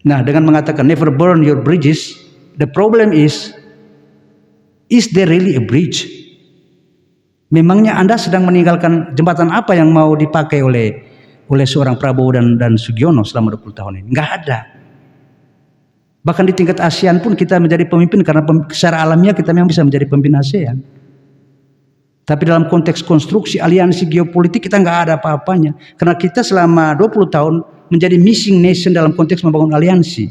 Nah, dengan mengatakan never burn your bridges, the problem is there really a bridge? Memangnya Anda sedang meninggalkan jembatan apa yang mau dipakai oleh seorang Prabowo dan Sugiono selama 20 tahun ini? Nggak ada. Bahkan di tingkat ASEAN pun kita menjadi pemimpin karena secara alamiah kita memang bisa menjadi pemimpin ASEAN. Tapi dalam konteks konstruksi aliansi geopolitik kita nggak ada apa-apanya. Karena kita selama 20 tahun menjadi missing nation dalam konteks membangun aliansi.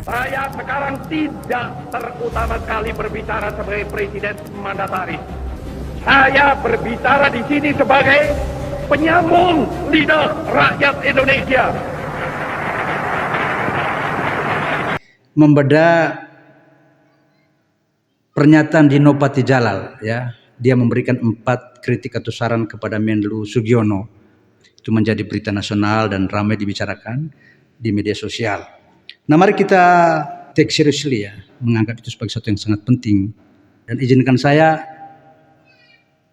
Saya sekarang tidak terutama sekali berbicara sebagai presiden mandataris. Saya berbicara di sini sebagai penyambung lidah rakyat Indonesia. Membeda pernyataan Dino Patijalal, ya, dia memberikan 4 kritik atau saran kepada Menlu Sugiono. Itu menjadi berita nasional dan ramai dibicarakan di media sosial. Nah, mari kita take seriously, ya, menganggap itu sebagai sesuatu yang sangat penting. Dan izinkan saya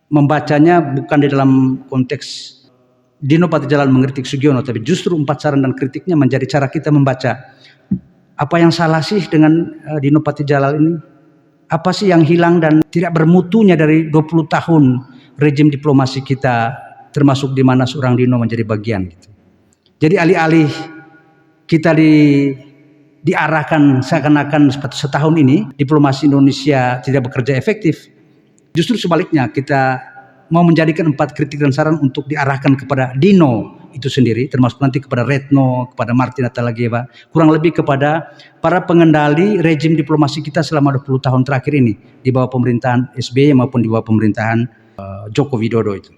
membacanya bukan di dalam konteks Dino Patijalal mengkritik Sugiono, tapi justru 4 saran dan kritiknya menjadi cara kita membaca apa yang salah sih dengan Dino Patijalal ini. Apa sih yang hilang dan tidak bermutunya dari 20 tahun rejim diplomasi kita, termasuk di mana seorang Dino menjadi bagian gitu. Jadi alih-alih kita diarahkan seakan-akan setahun ini diplomasi Indonesia tidak bekerja efektif, justru sebaliknya kita mau menjadikan 4 kritik dan saran untuk diarahkan kepada Dino itu sendiri, termasuk nanti kepada Retno, kepada Martin Natalegawa, kurang lebih kepada para pengendali rejim diplomasi kita selama 20 tahun terakhir ini di bawah pemerintahan SBY maupun di bawah pemerintahan Joko Widodo itu.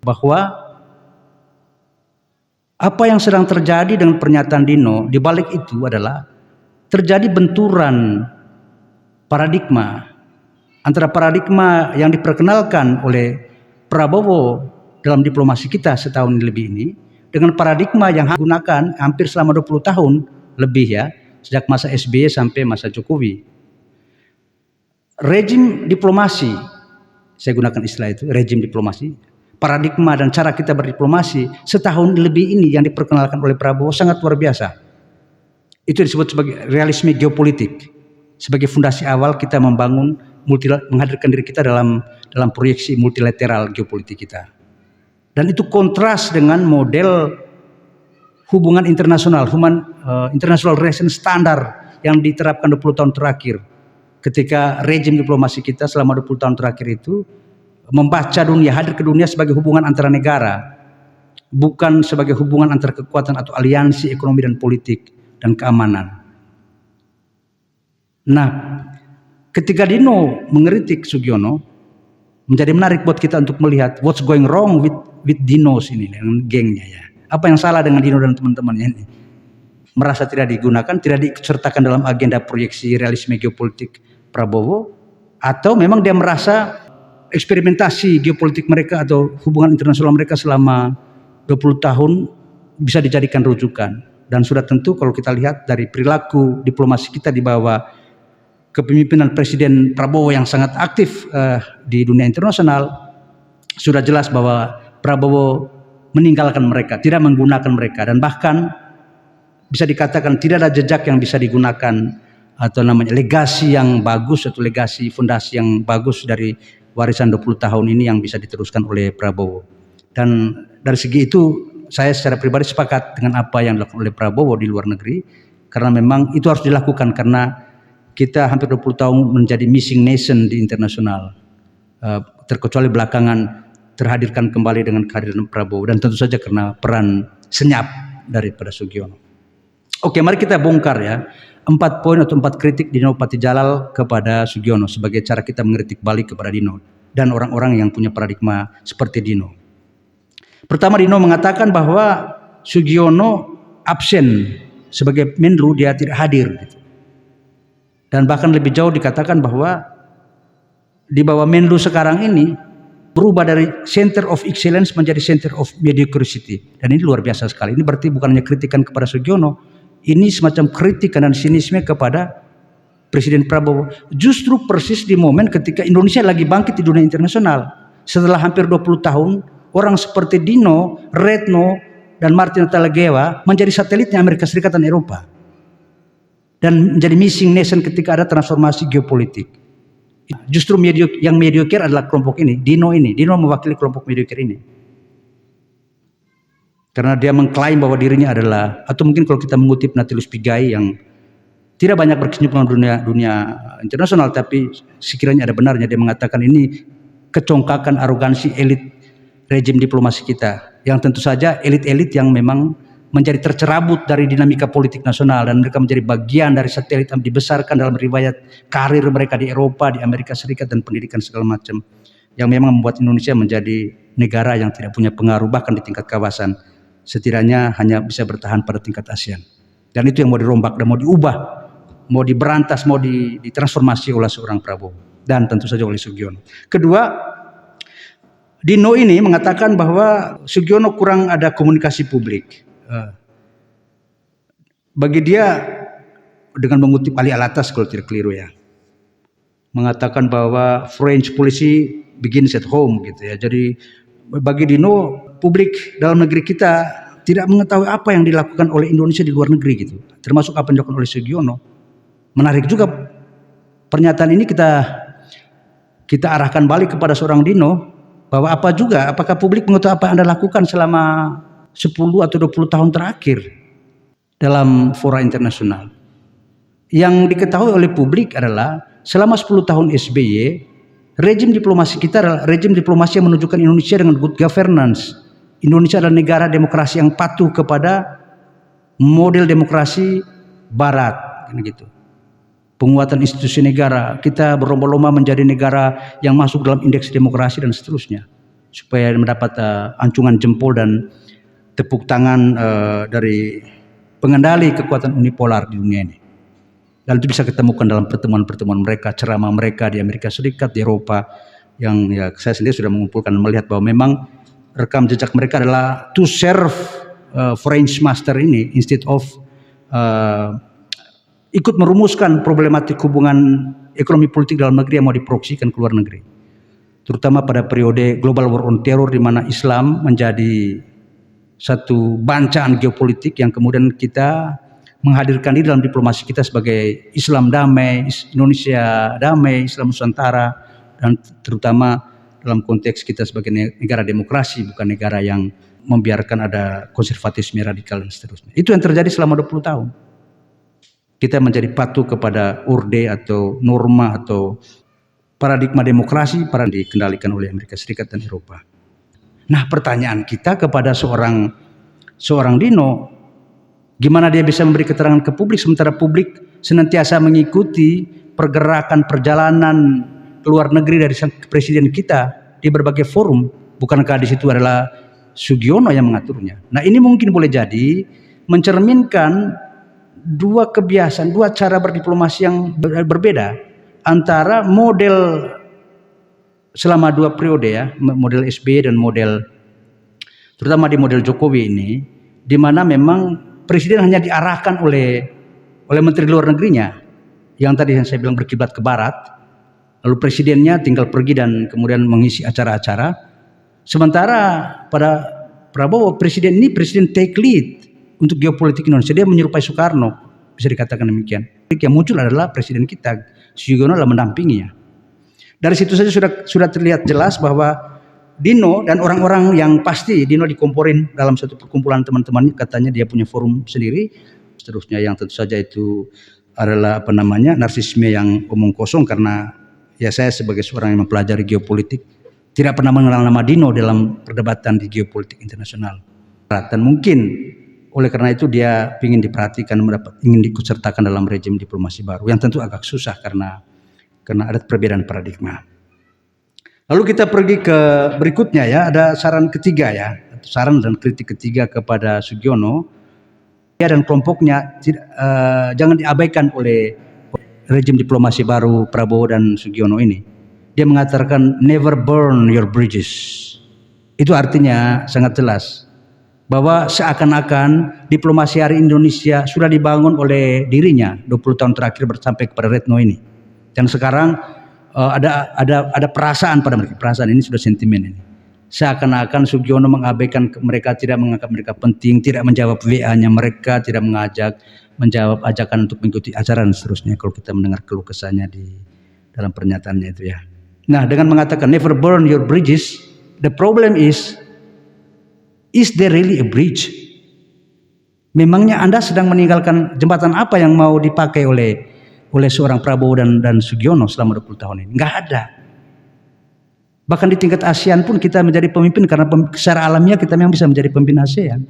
Bahwa apa yang sedang terjadi dengan pernyataan Dino di balik itu adalah terjadi benturan paradigma antara paradigma yang diperkenalkan oleh Prabowo dalam diplomasi kita setahun lebih ini dengan paradigma yang digunakan hampir selama 20 tahun lebih, ya, sejak masa SBY sampai masa Jokowi. Rejim diplomasi, saya gunakan istilah itu, rejim diplomasi, paradigma dan cara kita berdiplomasi setahun lebih ini yang diperkenalkan oleh Prabowo sangat luar biasa. Itu disebut sebagai realisme geopolitik, sebagai fondasi awal kita membangun menghadirkan diri kita dalam proyeksi multilateral geopolitik kita. Dan itu kontras dengan model hubungan internasional, international relation standar yang diterapkan 20 tahun terakhir. Ketika rejim diplomasi kita selama 20 tahun terakhir itu membaca dunia, hadir ke dunia sebagai hubungan antara negara, bukan sebagai hubungan antara kekuatan atau aliansi ekonomi dan politik dan keamanan. Nah, ketika Dino mengkritik Sugiono, menjadi menarik buat kita untuk melihat what's going wrong with Dinos ini dengan gengnya, ya. Apa yang salah dengan Dino dan teman-temannya ini? Merasa tidak digunakan, tidak disertakan dalam agenda proyeksi realisme geopolitik Prabowo, atau memang dia merasa eksperimentasi geopolitik mereka atau hubungan internasional mereka selama 20 tahun bisa dijadikan rujukan. Dan sudah tentu kalau kita lihat dari perilaku diplomasi kita di bawah kepemimpinan Presiden Prabowo yang sangat aktif di dunia internasional, sudah jelas bahwa Prabowo meninggalkan mereka, tidak menggunakan mereka, dan bahkan bisa dikatakan tidak ada jejak yang bisa digunakan atau namanya legasi yang bagus atau legasi fondasi yang bagus dari warisan 20 tahun ini yang bisa diteruskan oleh Prabowo. Dan dari segi itu saya secara pribadi sepakat dengan apa yang dilakukan oleh Prabowo di luar negeri, karena memang itu harus dilakukan karena kita hampir 20 tahun menjadi missing nation di internasional, terkecuali belakangan terhadirkan kembali dengan kehadiran Prabowo, dan tentu saja karena peran senyap daripada Sugiono. Oke, mari kita bongkar, ya, 4 poin atau 4 kritik Dino Patijalal kepada Sugiono sebagai cara kita mengkritik balik kepada Dino dan orang-orang yang punya paradigma seperti Dino. Pertama, Dino mengatakan bahwa Sugiono absen sebagai Menlu, dia tidak hadir gitu. Dan bahkan lebih jauh dikatakan bahwa di bawah Menlu sekarang ini berubah dari center of excellence menjadi center of mediocrity. Dan ini luar biasa sekali. Ini berarti bukan hanya kritikan kepada Sugiono, ini semacam kritikan dan sinisme kepada Presiden Prabowo. Justru persis di momen ketika Indonesia lagi bangkit di dunia internasional. Setelah hampir 20 tahun, orang seperti Dino, Retno, dan Martin Talgewa menjadi satelitnya Amerika Serikat dan Eropa. Dan menjadi missing nation ketika ada transformasi geopolitik. Justru yang mediocre adalah kelompok ini, Dino ini. Dino mewakili kelompok mediocre ini. Karena dia mengklaim bahwa dirinya adalah, atau mungkin kalau kita mengutip Nautilus Pigai yang tidak banyak berkecimpung dalam dunia internasional, tapi sekiranya ada benarnya, dia mengatakan ini kecongkakan arogansi elit rejim diplomasi kita, yang tentu saja elit-elit yang memang menjadi tercerabut dari dinamika politik nasional, dan mereka menjadi bagian dari satelit yang dibesarkan dalam riwayat karir mereka di Eropa, di Amerika Serikat, dan pendidikan segala macam, yang memang membuat Indonesia menjadi negara yang tidak punya pengaruh bahkan di tingkat kawasan, setidaknya hanya bisa bertahan pada tingkat ASEAN. Dan itu yang mau dirombak dan mau diubah, mau diberantas, mau ditransformasi oleh seorang Prabowo dan tentu saja oleh Sugiono. Kedua, Dino ini mengatakan bahwa Sugiono kurang ada komunikasi publik. Bagi dia, dengan mengutip Ali Alatas kalau tidak keliru ya, mengatakan bahwa French policy begins at home gitu ya. Jadi bagi Dino, publik dalam negeri kita tidak mengetahui apa yang dilakukan oleh Indonesia di luar negeri gitu, termasuk apa yang dilakukan oleh Sugiono. Menarik juga pernyataan ini kita arahkan balik kepada seorang Dino, bahwa apakah publik mengetahui apa yang Anda lakukan selama 10 atau 20 tahun terakhir dalam fora internasional. Yang diketahui oleh publik adalah selama 10 tahun SBY, rejim diplomasi kita adalah rejim diplomasi yang menunjukkan Indonesia dengan good governance. Indonesia adalah negara demokrasi yang patuh kepada model demokrasi barat, gitu. Penguatan institusi negara, kita berlomba-lomba menjadi negara yang masuk dalam indeks demokrasi dan seterusnya, supaya mendapat ancungan jempol dan tepuk tangan dari pengendali kekuatan unipolar di dunia ini. Dan itu bisa ketemukan dalam pertemuan-pertemuan mereka, ceramah mereka di Amerika Serikat, di Eropa, yang ya saya sendiri sudah mengumpulkan dan melihat bahwa memang rekam jejak mereka adalah to serve French master ini instead of ikut merumuskan problematik hubungan ekonomi politik dalam negeri yang mau diproksikan ke luar negeri. Terutama pada periode global war on terror, di mana Islam menjadi satu bancaan geopolitik yang kemudian kita menghadirkan di dalam diplomasi kita sebagai Islam damai, Indonesia damai, Islam Nusantara, dan terutama dalam konteks kita sebagai negara demokrasi, bukan negara yang membiarkan ada konservatisme radikal dan seterusnya. Itu yang terjadi selama 20 tahun. Kita menjadi patuh kepada orde atau norma atau paradigma demokrasi para dikendalikan oleh Amerika Serikat dan Eropa. Nah, pertanyaan kita kepada seorang Dino, gimana dia bisa memberi keterangan ke publik sementara publik senantiasa mengikuti pergerakan perjalanan ke luar negeri dari presiden kita di berbagai forum? Bukankah di situ adalah Sugiono yang mengaturnya? Nah, ini mungkin boleh jadi mencerminkan dua kebiasaan, dua cara berdiplomasi yang berbeda antara model selama 2 periode ya, model SBY dan model, terutama di model Jokowi ini, di mana memang presiden hanya diarahkan oleh menteri luar negerinya, yang tadi yang saya bilang berkiblat ke barat, lalu presidennya tinggal pergi dan kemudian mengisi acara-acara. Sementara pada Prabowo, presiden ini presiden take lead untuk geopolitik Indonesia. Dia menyerupai Soekarno, bisa dikatakan demikian. Yang muncul adalah presiden kita, Sugiono adalah mendampinginya. Dari situ saja sudah terlihat jelas bahwa Dino dan orang-orang yang pasti Dino dikomporin dalam satu perkumpulan teman-temannya, katanya dia punya forum sendiri, seterusnya, yang tentu saja itu adalah narsisme yang omong kosong, karena ya saya sebagai seorang yang mempelajari geopolitik tidak pernah mengenal nama Dino dalam perdebatan di geopolitik internasional. Dan mungkin oleh karena itu dia ingin diperhatikan, ingin diikutsertakan dalam rejim diplomasi baru, yang tentu agak susah karena ada perbedaan paradigma. Lalu kita pergi ke berikutnya ya, ada saran ketiga ya, saran dan kritik ketiga kepada Sugiono. Dia dan kelompoknya jangan diabaikan oleh rejim diplomasi baru Prabowo dan Sugiono ini. Dia mengatakan never burn your bridges. Itu artinya sangat jelas bahwa seakan-akan diplomasi hari Indonesia sudah dibangun oleh dirinya 20 tahun terakhir sampai kepada Retno ini. Dan sekarang ada perasaan pada mereka, perasaan ini sudah sentimen ini, Seakan-akan Sugiono mengabaikan mereka, tidak menganggap mereka penting, tidak menjawab WA-nya mereka, tidak menjawab ajakan untuk mengikuti acara dan seterusnya. Kalau kita mendengar keluh kesahnya di dalam pernyataannya itu ya. Nah, dengan mengatakan never burn your bridges, the problem is there really a bridge? Memangnya Anda sedang meninggalkan jembatan apa yang mau dipakai oleh seorang Prabowo dan Sugiono selama 20 tahun ini? Nggak ada. Bahkan di tingkat ASEAN pun kita menjadi pemimpin karena secara alamiah kita memang bisa menjadi pemimpin ASEAN.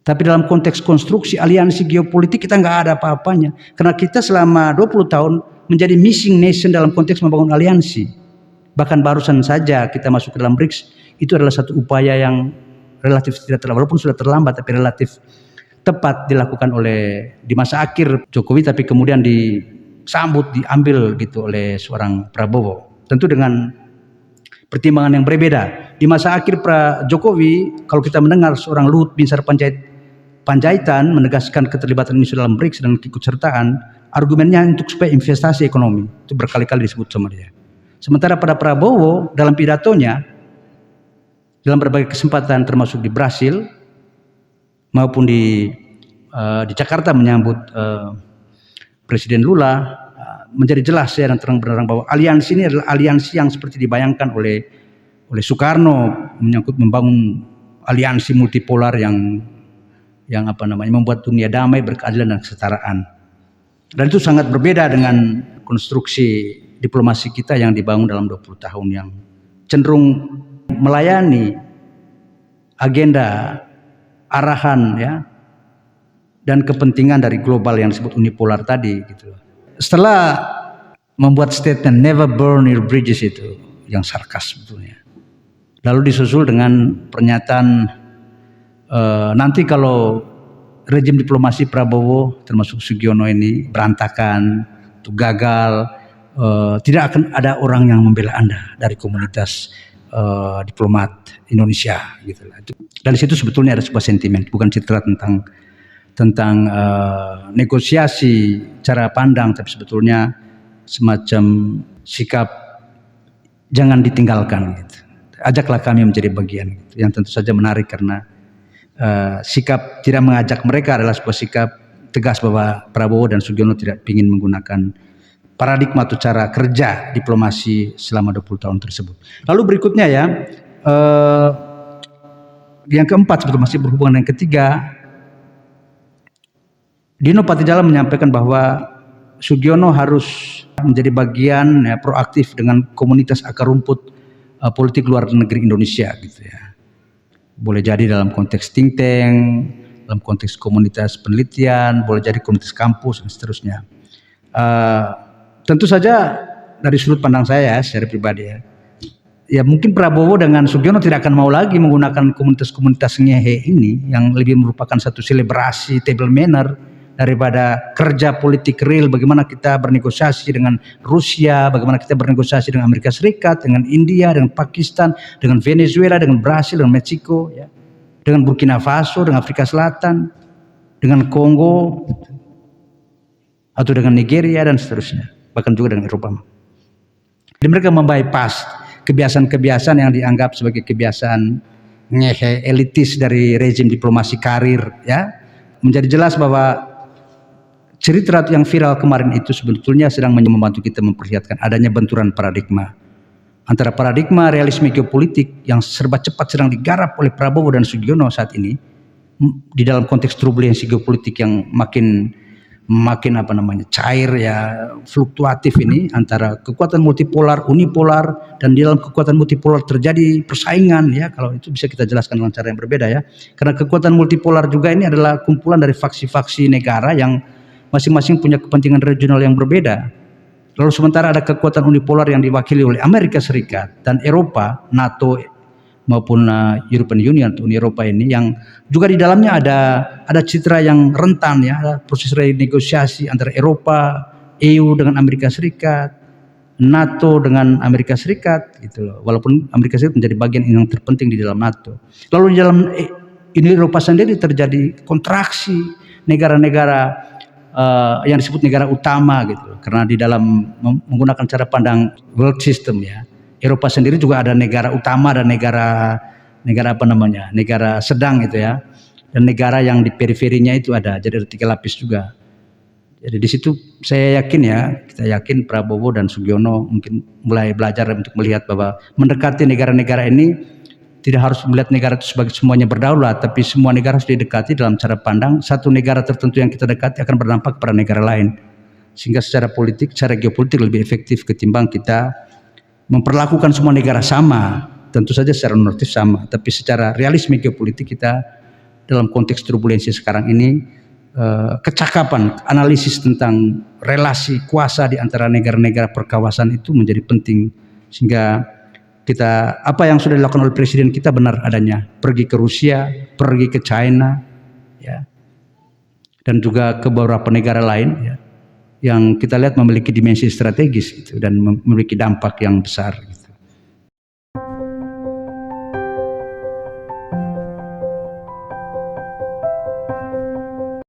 Tapi dalam konteks konstruksi aliansi geopolitik kita nggak ada apa-apanya. Karena kita selama 20 tahun menjadi missing nation dalam konteks membangun aliansi. Bahkan barusan saja kita masuk ke dalam BRICS, itu adalah satu upaya yang relatif tidak terlambat, walaupun sudah terlambat tapi relatif tepat dilakukan di masa akhir Jokowi, tapi kemudian diambil gitu oleh seorang Prabowo. Tentu dengan pertimbangan yang berbeda. Di masa akhir Jokowi, kalau kita mendengar seorang Luhut Binsar Panjaitan menegaskan keterlibatan Indonesia dalam BRICS dan keikutsertaan, argumennya untuk supaya investasi ekonomi, itu berkali-kali disebut sama dia. Sementara pada Prabowo dalam pidatonya, dalam berbagai kesempatan termasuk di Brasil maupun di Jakarta menyambut Presiden Lula, menjadi jelas ya dan terang-benderang bahwa aliansi ini adalah aliansi yang seperti dibayangkan oleh Soekarno, menyangkut membangun aliansi multipolar yang membuat dunia damai, berkeadilan dan kesetaraan. Dan itu sangat berbeda dengan konstruksi diplomasi kita yang dibangun dalam 20 tahun yang cenderung melayani agenda, arahan ya dan kepentingan dari global yang disebut unipolar tadi gitu. Setelah membuat statement never burn your bridges itu yang sarkas sebetulnya, lalu disusul dengan pernyataan nanti kalau rejim diplomasi Prabowo termasuk Sugiono ini berantakan, itu gagal, tidak akan ada orang yang membela Anda dari komunitas diplomat Indonesia gitu lah. Dari situ sebetulnya ada sebuah sentimen, bukan citra tentang negosiasi cara pandang, tapi sebetulnya semacam sikap jangan ditinggalkan gitu. Ajaklah kami menjadi bagian gitu. Yang tentu saja menarik karena sikap tidak mengajak mereka adalah sebuah sikap tegas bahwa Prabowo dan Sugiono tidak ingin menggunakan paradigma atau cara kerja diplomasi selama 20 tahun tersebut. Lalu berikutnya ya, yang keempat sebetulnya masih berhubungan dengan ketiga, Dino Patijala menyampaikan bahwa Sugiono harus menjadi bagian ya, proaktif dengan komunitas akar rumput politik luar negeri Indonesia gitu ya. Boleh jadi dalam konteks think tank, dalam konteks komunitas penelitian, boleh jadi komunitas kampus dan seterusnya. Tentu saja dari sudut pandang saya secara pribadi ya mungkin Prabowo dengan Sugiono tidak akan mau lagi menggunakan komunitas-komunitas ngehe ini yang lebih merupakan satu selebrasi table manner daripada kerja politik real, bagaimana kita bernegosiasi dengan Rusia, bagaimana kita bernegosiasi dengan Amerika Serikat, dengan India, dengan Pakistan, dengan Venezuela, dengan Brasil, dengan Meksiko, ya, dengan Burkina Faso, dengan Afrika Selatan, dengan Kongo, atau dengan Nigeria dan seterusnya, bahkan juga dengan Eropa. Jadi mereka membypass kebiasaan-kebiasaan yang dianggap sebagai kebiasaan ngehe elitis dari rezim diplomasi karir, ya. Menjadi jelas bahwa cerita yang viral kemarin itu sebetulnya sedang membantu kita memperlihatkan adanya benturan paradigma antara paradigma realisme geopolitik yang serba cepat sedang digarap oleh Prabowo dan Sugiono saat ini di dalam konteks turbulensi geopolitik yang makin cair ya, fluktuatif ini antara kekuatan multipolar, unipolar, dan di dalam kekuatan multipolar terjadi persaingan ya, kalau itu bisa kita jelaskan dengan cara yang berbeda ya. Karena kekuatan multipolar juga ini adalah kumpulan dari faksi-faksi negara yang masing-masing punya kepentingan regional yang berbeda. Lalu sementara ada kekuatan unipolar yang diwakili oleh Amerika Serikat dan Eropa, NATO maupun European Union atau Uni Eropa ini yang juga di dalamnya ada citra yang rentan ya, ada proses renegosiasi antara Eropa, EU dengan Amerika Serikat, NATO dengan Amerika Serikat gitu loh. Walaupun Amerika Serikat menjadi bagian yang terpenting di dalam NATO. Lalu di dalam Uni Eropa sendiri terjadi kontraksi negara-negara yang disebut negara utama gitu, karena di dalam menggunakan cara pandang world system ya, Eropa sendiri juga ada negara utama dan negara apa namanya, negara sedang itu ya, dan negara yang di periferinya itu ada. Jadi ada 3 lapis juga. Jadi di situ saya yakin ya, kita yakin Prabowo dan Sugiono mungkin mulai belajar untuk melihat bahwa mendekati negara-negara ini tidak harus melihat negara itu sebagai semuanya berdaulat, tapi semua negara harus didekati dalam cara pandang satu negara tertentu yang kita dekati akan berdampak pada negara lain. Sehingga secara politik, secara geopolitik lebih efektif ketimbang kita memperlakukan semua negara sama. Tentu saja secara normatif sama, tapi secara realisme geopolitik kita dalam konteks turbulensi sekarang ini, kecakapan analisis tentang relasi kuasa di antara negara-negara perkawasan itu menjadi penting, sehingga kita apa yang sudah dilakukan oleh presiden kita benar adanya, pergi ke Rusia, pergi ke China, ya, dan juga ke beberapa negara lain, ya, yang kita lihat memiliki dimensi strategis gitu, dan memiliki dampak yang besar. Gitu.